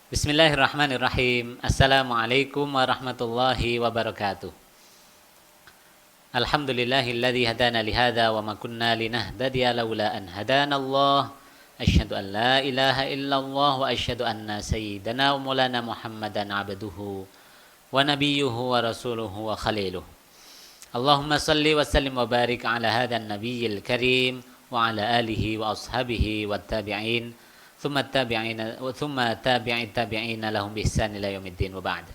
Bismillahirrahmanirrahim. Assalamualaikum warahmatullahi wabarakatuh. Alhamdulillahilladzi hadana lihada wa ma kunna linahtadiya laula an hadana Allah. Asyhadu an la ilaha illallah wa asyhadu anna sayyidana wa maulana Muhammadan abduhu wa nabiyyuhu wa rasuluhu wa khaliluh. Allahumma salli wa sallim wa barik ala hadan nabiyyil karim wa ala alihi wa ashabihi wa tabi'in. Thumma tabi'in tabi'ina lahum bihsan ila yaumiddin wa ba'd.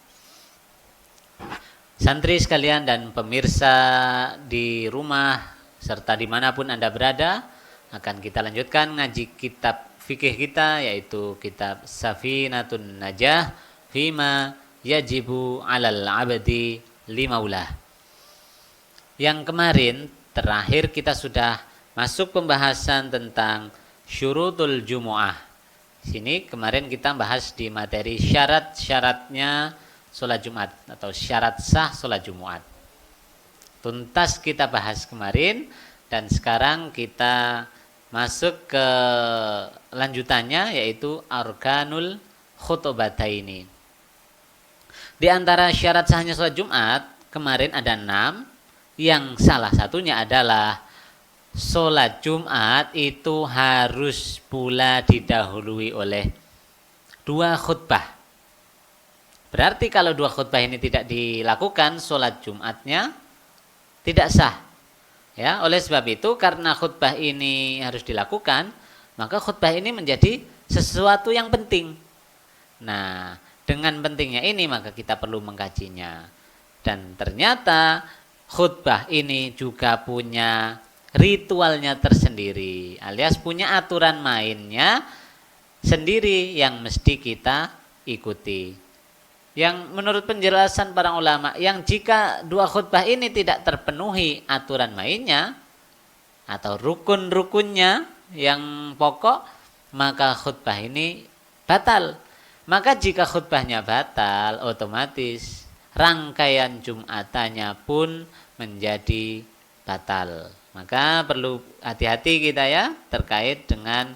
Santri sekalian dan pemirsa di rumah serta dimanapun Anda berada, akan kita lanjutkan ngaji kitab fikih kita, yaitu kitab Safinatun Najah Fima Yajibu 'alal 'abdi limaulah. Yang kemarin terakhir kita sudah masuk pembahasan tentang syurutul jumu'ah. Sini kemarin kita bahas di materi syarat-syaratnya sholat Jumat atau syarat sah sholat Jumat. Tuntas kita bahas kemarin dan sekarang kita masuk ke lanjutannya, yaitu arkanul khutbataini. Di antara syarat sahnya sholat Jumat kemarin ada 6, yang salah satunya adalah sholat Jumat itu harus pula didahului oleh 2 khutbah. Berarti kalau 2 khutbah ini tidak dilakukan, sholat Jumatnya tidak sah. Ya, oleh sebab itu karena khutbah ini harus dilakukan, maka khutbah ini menjadi sesuatu yang penting. Nah, dengan pentingnya ini maka kita perlu mengkajinya. Dan ternyata khutbah ini juga punya ritualnya tersendiri, alias punya aturan mainnya sendiri yang mesti kita ikuti. Yang menurut penjelasan para ulama, yang jika 2 khutbah ini tidak terpenuhi aturan mainnya atau rukun-rukunnya yang pokok, maka khutbah ini batal. Maka jika khutbahnya batal, otomatis rangkaian Jumatannya pun menjadi batal. Maka perlu hati-hati kita ya terkait dengan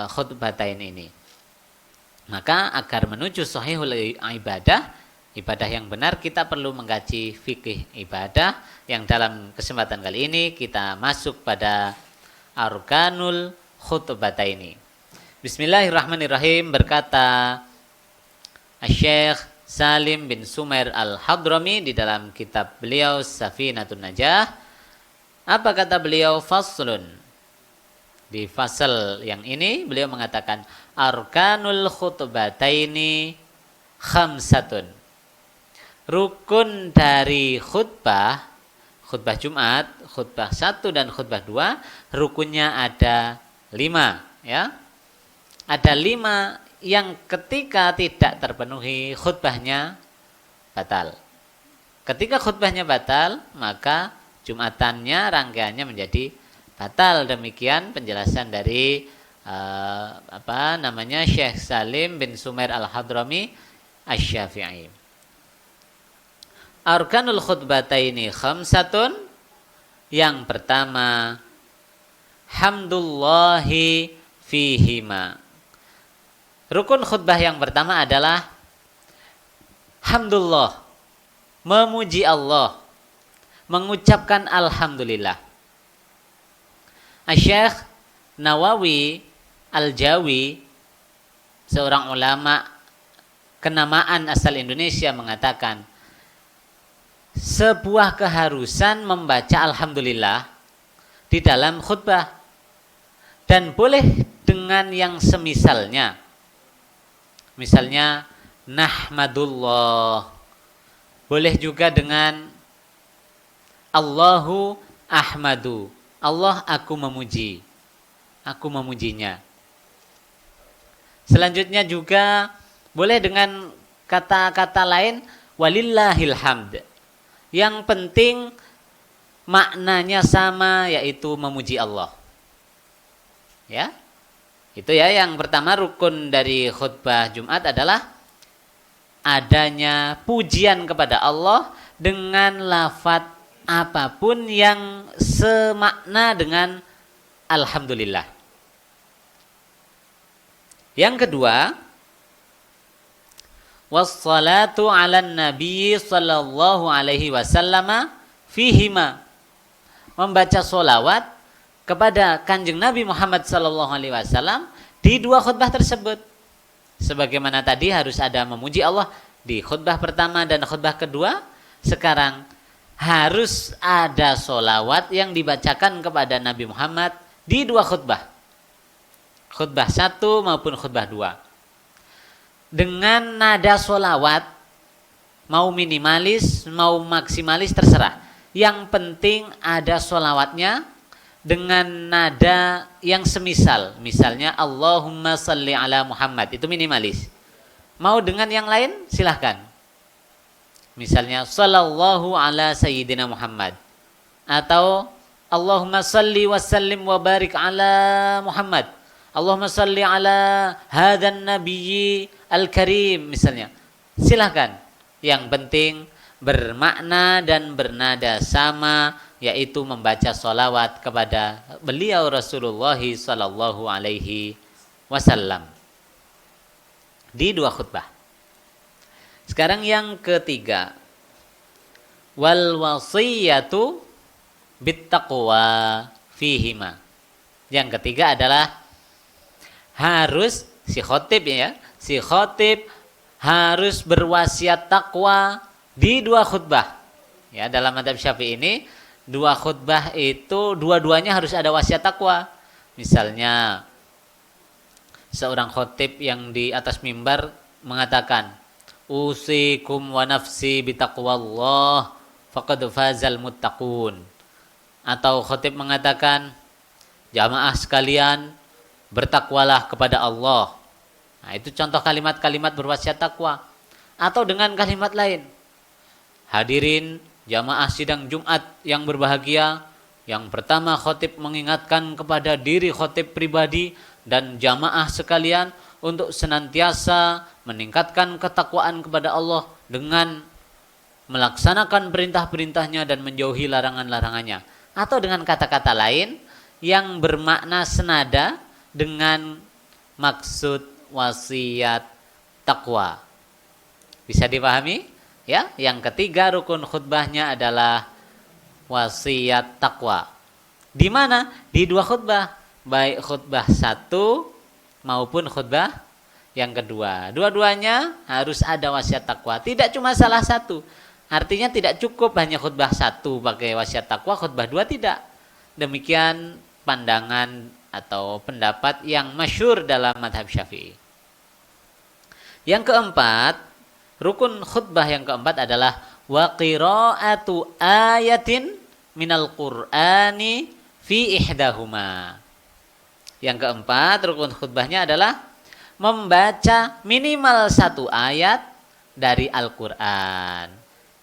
khutbatain ini. Maka agar menuju sahihul ibadah, ibadah yang benar, kita perlu mengkaji fikih ibadah, yang dalam kesempatan kali ini kita masuk pada arkanul khutbataini. Bismillahirrahmanirrahim. Berkata Syekh Salim bin Sumair Al-Hadrami di dalam kitab beliau Safinatun Najah. Apa kata beliau? Faslun. Di fasal yang ini beliau mengatakan arkanul khutbataini khamsatun. Rukun dari khutbah Jumat, khutbah 1 dan khutbah 2, rukunnya ada 5 ya. Ada 5 yang ketika tidak terpenuhi khutbahnya batal. Ketika khutbahnya batal, maka Jumatannya, rangkaiannya menjadi batal. Demikian penjelasan dari Syekh Salim bin Sumair Al-Hadrami Asy-Syafi'i. Arkanul khutbataini khamsatun. Yang pertama, hamdullahi fihima. Rukun khutbah yang pertama adalah hamdulillah, memuji Allah, mengucapkan alhamdulillah. Syekh Nawawi Al-Jawi, seorang ulama kenamaan asal Indonesia, mengatakan sebuah keharusan membaca alhamdulillah di dalam khutbah, dan boleh dengan yang semisalnya. Misalnya nahmadullah, boleh juga dengan Allahu ahmadu, Allah aku memuji, aku memujinya. Selanjutnya juga boleh dengan kata-kata lain walillahil hamd. Yang penting maknanya sama, yaitu memuji Allah. Ya. Itu ya, yang pertama rukun dari khutbah Jumat adalah adanya pujian kepada Allah dengan lafaz apapun yang semakna dengan alhamdulillah. Yang kedua, wassalatu 'alan nabiy sallallahu alaihi wasallam fihima. Membaca solawat kepada Kanjeng Nabi Muhammad sallallahu alaihi wasallam di dua khutbah tersebut. Sebagaimana tadi harus ada memuji Allah di khutbah pertama dan khutbah kedua, sekarang harus ada solawat yang dibacakan kepada Nabi Muhammad di dua khutbah. Khutbah 1 maupun khutbah 2. Dengan nada solawat, mau minimalis, mau maksimalis terserah. Yang penting ada solawatnya dengan nada yang semisal. Misalnya Allahumma salli ala Muhammad, itu minimalis. Mau dengan yang lain silahkan. Misalnya sallallahu ala sayyidina Muhammad. Atau Allahumma salli wa sallim wa barik ala Muhammad. Allahumma salli ala hadan nabiyyi al-karim misalnya. Silahkan. Yang penting bermakna dan bernada sama, yaitu membaca solawat kepada beliau Rasulullah sallallahu alaihi wasallam di dua khutbah. Sekarang yang ketiga, wal wasiyatu bittaqwa fihima. Yang ketiga adalah harus si khotib harus berwasiat takwa di dua khutbah. Ya, dalam mazhab Syafi'i ini dua khutbah itu dua-duanya harus ada wasiat takwa. Misalnya seorang khotib yang di atas mimbar mengatakan, usikum wa nafsi bitaqwallah faqad fazal muttaqun. Atau khotib mengatakan, jamaah sekalian bertakwalah kepada Allah. Nah, itu contoh kalimat-kalimat berwasiat takwa. Atau dengan kalimat lain, hadirin jamaah sidang Jumat yang berbahagia, yang pertama khotib mengingatkan kepada diri khotib pribadi dan jamaah sekalian untuk senantiasa meningkatkan ketakwaan kepada Allah dengan melaksanakan perintah-perintahnya dan menjauhi larangan-larangannya. Atau dengan kata-kata lain yang bermakna senada dengan maksud wasiat takwa. Bisa dipahami? Ya, yang ketiga rukun khutbahnya adalah wasiat takwa. Di mana? Di dua khutbah, baik khutbah 1 maupun khutbah yang kedua. Dua-duanya harus ada wasiat takwa. Tidak cuma salah satu. Artinya tidak cukup hanya khutbah 1 pakai wasiat takwa, khutbah 2 tidak. Demikian pandangan atau pendapat yang masyhur dalam mazhab Syafi'i. Yang keempat, rukun khutbah yang keempat adalah wa qira'atu ayatin minal Qur'ani fi ihdahuma. Yang keempat, rukun khutbahnya adalah membaca minimal 1 ayat dari Al-Qur'an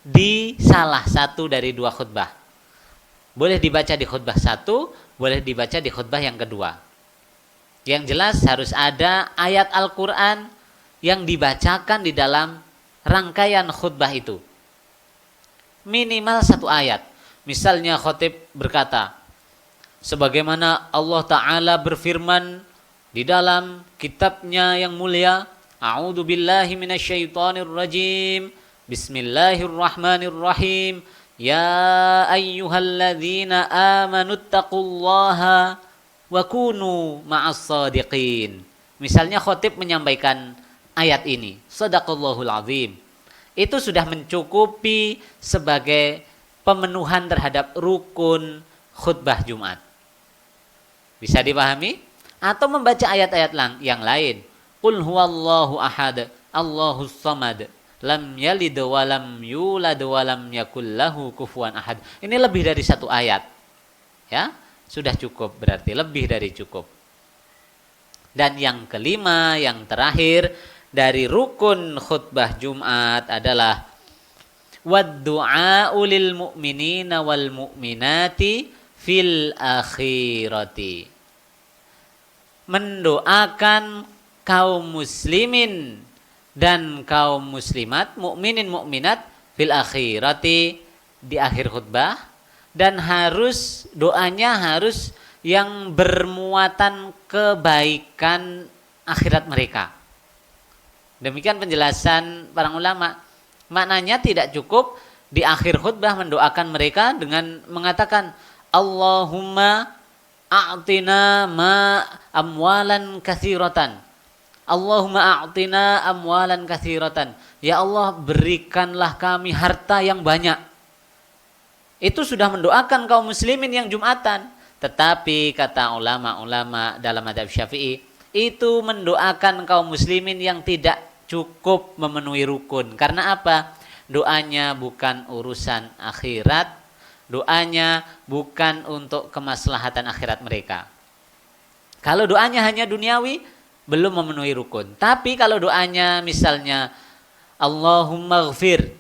di salah satu dari 2 khutbah. Boleh dibaca di khutbah 1, boleh dibaca di khutbah yang kedua. Yang jelas harus ada ayat Al-Quran yang dibacakan di dalam rangkaian khutbah itu. Minimal 1 ayat. Misalnya khotib berkata, sebagaimana Allah Ta'ala berfirman di dalam kitabnya yang mulia, A'udzu billahi minasyaitonir rajim. Bismillahirrahmanirrahim. Ya ayyuhalladzina amanuttaqullaha wa kunu ma'as shadiqin. Misalnya khotib menyampaikan ayat ini, Shadaqallahul azim. Itu sudah mencukupi sebagai pemenuhan terhadap rukun khutbah Jumat. Bisa dipahami? Atau membaca ayat-ayat yang lain. Qul huwallahu ahad, Allahus samad. Lam yalid wa lam yulad wa lam yakul lahu kufuwan ahad. Ini lebih dari 1 ayat. Ya, sudah cukup, berarti lebih dari cukup. Dan yang kelima, yang terakhir dari rukun khutbah Jumat adalah wad-du'a'u lil mu'minina wal mu'minati fil akhirati. Mendoakan kaum muslimin dan kaum muslimat, mukminin mukminat fil akhirati, di akhir khutbah, dan harus doanya harus yang bermuatan kebaikan akhirat mereka. Demikian penjelasan para ulama. Maknanya tidak cukup di akhir khutbah mendoakan mereka dengan mengatakan Allahumma a'tina ma amwalan katsiratan. Allahumma a'tina amwalan katsiratan. Ya Allah, berikanlah kami harta yang banyak. Itu sudah mendoakan kaum muslimin yang Jumatan. Tetapi kata ulama-ulama dalam mazhab Syafi'i, itu mendoakan kaum muslimin yang tidak cukup memenuhi rukun. Karena apa? Doanya bukan urusan akhirat, doanya bukan untuk kemaslahatan akhirat mereka. Kalau doanya hanya duniawi, belum memenuhi rukun. Tapi kalau doanya misalnya Allahumma ghfir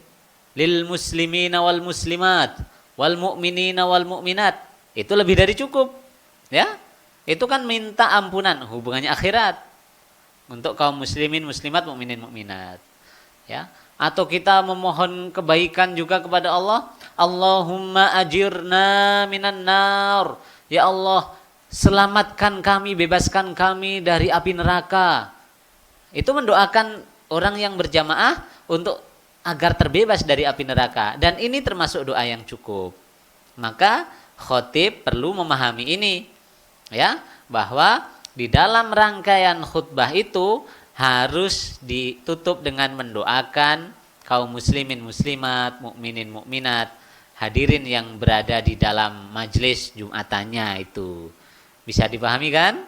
lil muslimina wal muslimat wal mu'minina wal mu'minat, itu lebih dari cukup. Ya, itu kan minta ampunan, hubungannya akhirat untuk kaum muslimin, muslimat, mukminin, mukminat. Ya, atau kita memohon kebaikan juga kepada Allah, Allahumma ajirna minan nar. Ya Allah, selamatkan kami, bebaskan kami dari api neraka. Itu mendoakan orang yang berjamaah untuk agar terbebas dari api neraka. Dan ini termasuk doa yang cukup. Maka khotib perlu memahami ini, ya, bahwa di dalam rangkaian khutbah itu harus ditutup dengan mendoakan kaum muslimin muslimat, mukminin mukminat, hadirin yang berada di dalam majelis Jumatannya itu. Bisa dipahami kan?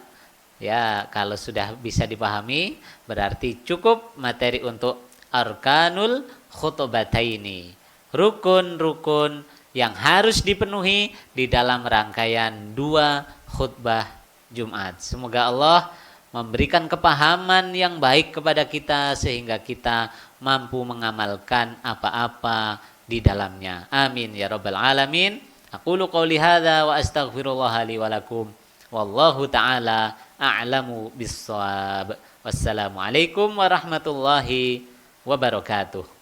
Ya, kalau sudah bisa dipahami berarti cukup materi untuk arkanul khutbataini. Rukun-rukun yang harus dipenuhi di dalam rangkaian 2 khutbah Jumat. Semoga Allah memberikan kepahaman yang baik kepada kita sehingga kita mampu mengamalkan apa-apa di dalamnya. Amin ya rabbal alamin. Aqulu qouli hadza wa astaghfirullah li wa lakum. Wallahu taala a'lamu bis-shawab. Wassalamualaikum warahmatullahi wabarakatuh.